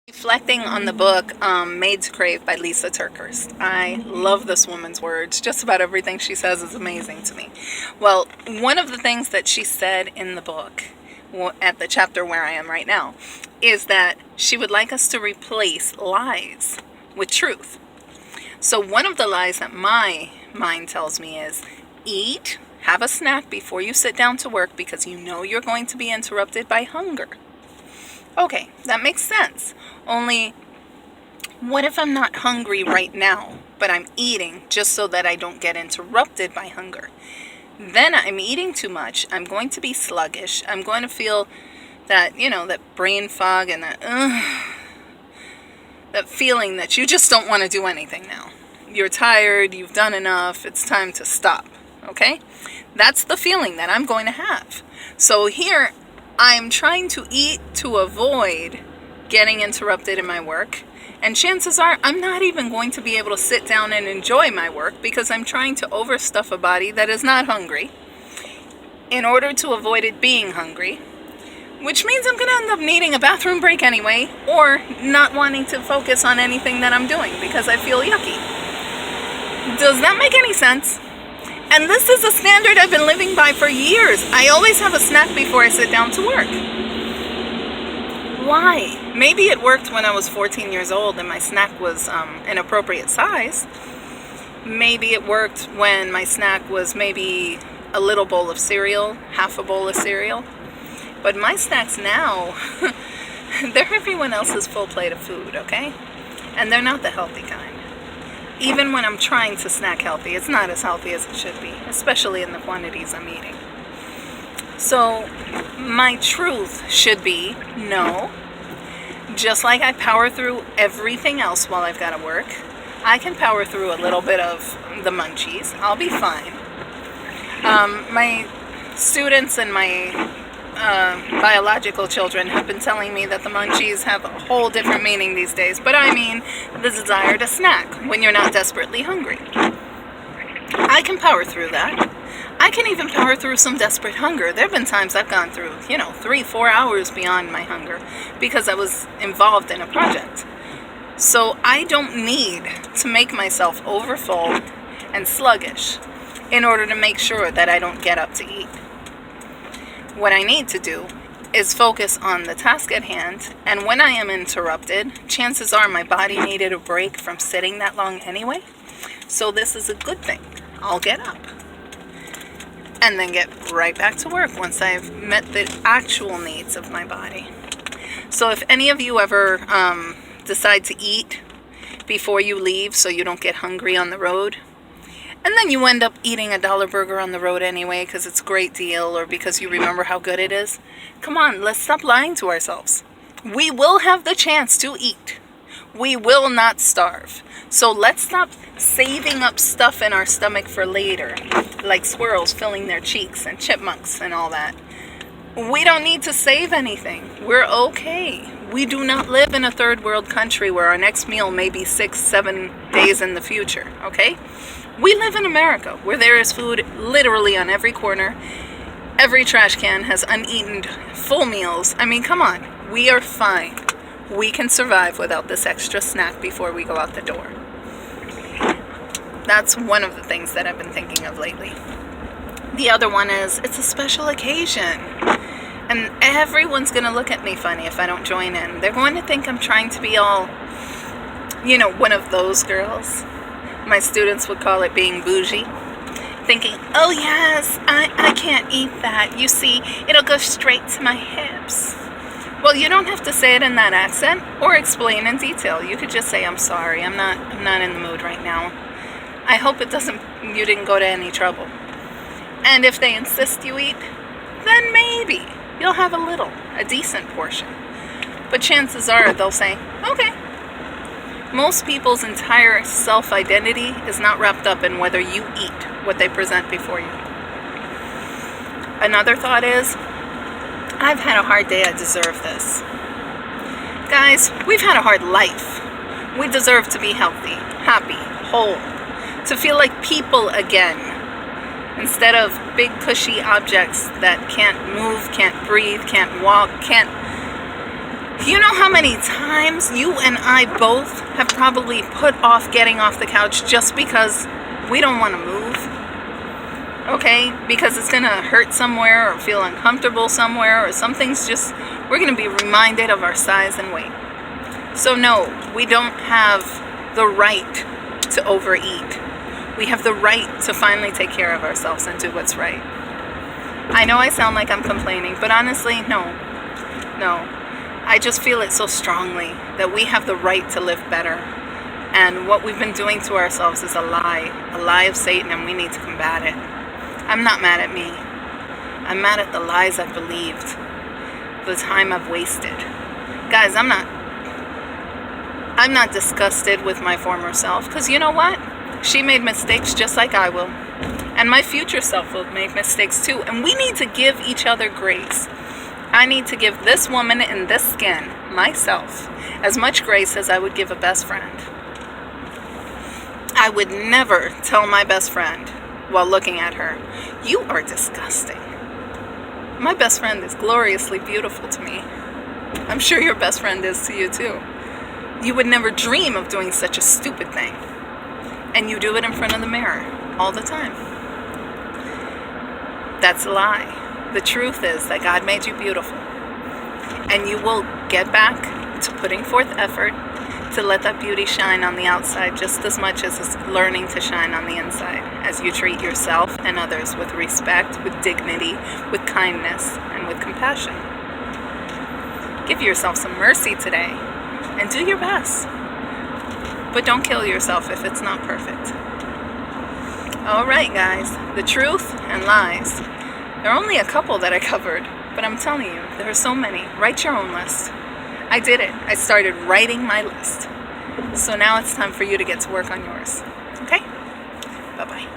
Reflecting on the book Made to Crave by Lisa TerKeurst. I love this woman's words. Just about everything she says is amazing to me. Well, one of the things that she said in the book, at the chapter where I am right now, is that she would like us to replace lies with truth. So one of the lies that my mind tells me is eat, have a snack before you sit down to work because you know you're going to be interrupted by hunger. Okay, that makes sense. Only, what if I'm not hungry right now, but I'm eating just so that I don't get interrupted by hunger? Then I'm eating too much. I'm going to be sluggish. I'm going to feel that, that brain fog and that feeling that you just don't want to do anything now. You're tired, you've done enough, it's time to stop, okay? That's the feeling that I'm going to have. So here, I'm trying to eat to avoid getting interrupted in my work. And chances are I'm not even going to be able to sit down and enjoy my work because I'm trying to overstuff a body that is not hungry in order to avoid it being hungry, which means I'm going to end up needing a bathroom break anyway, or not wanting to focus on anything that I'm doing because I feel yucky. Does that make any sense? And this is a standard I've been living by for years. I always have a snack before I sit down to work. Why? Maybe it worked when I was 14 years old and my snack was an appropriate size. Maybe it worked when my snack was maybe a little bowl of cereal, half a bowl of cereal. But my snacks now, they're everyone else's full plate of food, okay? And they're not the healthy kind. Even when I'm trying to snack healthy, it's not as healthy as it should be, especially in the quantities I'm eating. So my truth should be no. Just like I power through everything else while I've got to work, I can power through a little bit of the munchies. I'll be fine. My students and my biological children have been telling me that the munchies have a whole different meaning these days, but I mean the desire to snack when you're not desperately hungry. I can power through that. I can even power through some desperate hunger. There have been times I've gone through, 3-4 hours beyond my hunger because I was involved in a project. So I don't need to make myself overfull and sluggish in order to make sure that I don't get up to eat. What I need to do is focus on the task at hand, and when I am interrupted, chances are my body needed a break from sitting that long anyway, so this is a good thing. I'll get up and then get right back to work once I've met the actual needs of my body. So if any of you ever decide to eat before you leave so you don't get hungry on the road, and then you end up eating a dollar burger on the road anyway because it's a great deal or because you remember how good it is. Come on, let's stop lying to ourselves. We will have the chance to eat. We will not starve. So let's stop saving up stuff in our stomach for later, like squirrels filling their cheeks and chipmunks and all that. We don't need to save anything. We're okay. We do not live in a third world country where our next meal may be 6-7 days in the future, okay? We live in America, where there is food literally on every corner. Every trash can has uneaten full meals. I mean, come on. We are fine. We can survive without this extra snack before we go out the door. That's one of the things that I've been thinking of lately. The other one is, it's a special occasion. And everyone's going to look at me funny if I don't join in. They're going to think I'm trying to be all, one of those girls. My students would call it being bougie, thinking, oh yes, I can't eat that. You see, it'll go straight to my hips. Well, you don't have to say it in that accent or explain in detail. You could just say, I'm sorry, I'm not in the mood right now. I hope you didn't go to any trouble. And if they insist you eat, then maybe you'll have a decent portion. But chances are they'll say, okay. Most people's entire self-identity is not wrapped up in whether you eat what they present before you. Another thought is, I've had a hard day, I deserve this. Guys, we've had a hard life. We deserve to be healthy, happy, whole, to feel like people again, instead of big cushy objects that can't move, can't breathe, can't walk, can't You know how many times you and I both have probably put off getting off the couch just because we don't want to move? Okay? Because it's going to hurt somewhere or feel uncomfortable somewhere or something's just, we're going to be reminded of our size and weight. So no, we don't have the right to overeat. We have the right to finally take care of ourselves and do what's right. I know I sound like I'm complaining, but honestly, no. I just feel it so strongly that we have the right to live better. And what we've been doing to ourselves is a lie of Satan, and we need to combat it. I'm not mad at me. I'm mad at the lies I've believed, the time I've wasted. Guys, I'm not disgusted with my former self, because you know what? She made mistakes just like I will. And my future self will make mistakes too. And we need to give each other grace. I need to give this woman in this skin, myself, as much grace as I would give a best friend. I would never tell my best friend while looking at her, "You are disgusting." My best friend is gloriously beautiful to me. I'm sure your best friend is to you too. You would never dream of doing such a stupid thing. And you do it in front of the mirror all the time. That's a lie. The truth is that God made you beautiful. And you will get back to putting forth effort to let that beauty shine on the outside just as much as it's learning to shine on the inside, as you treat yourself and others with respect, with dignity, with kindness, and with compassion. Give yourself some mercy today and do your best. But don't kill yourself if it's not perfect. All right, guys, the truth and lies. There are only a couple that I covered, but I'm telling you, there are so many. Write your own list. I did it. I started writing my list. So now it's time for you to get to work on yours. Okay? Bye-bye.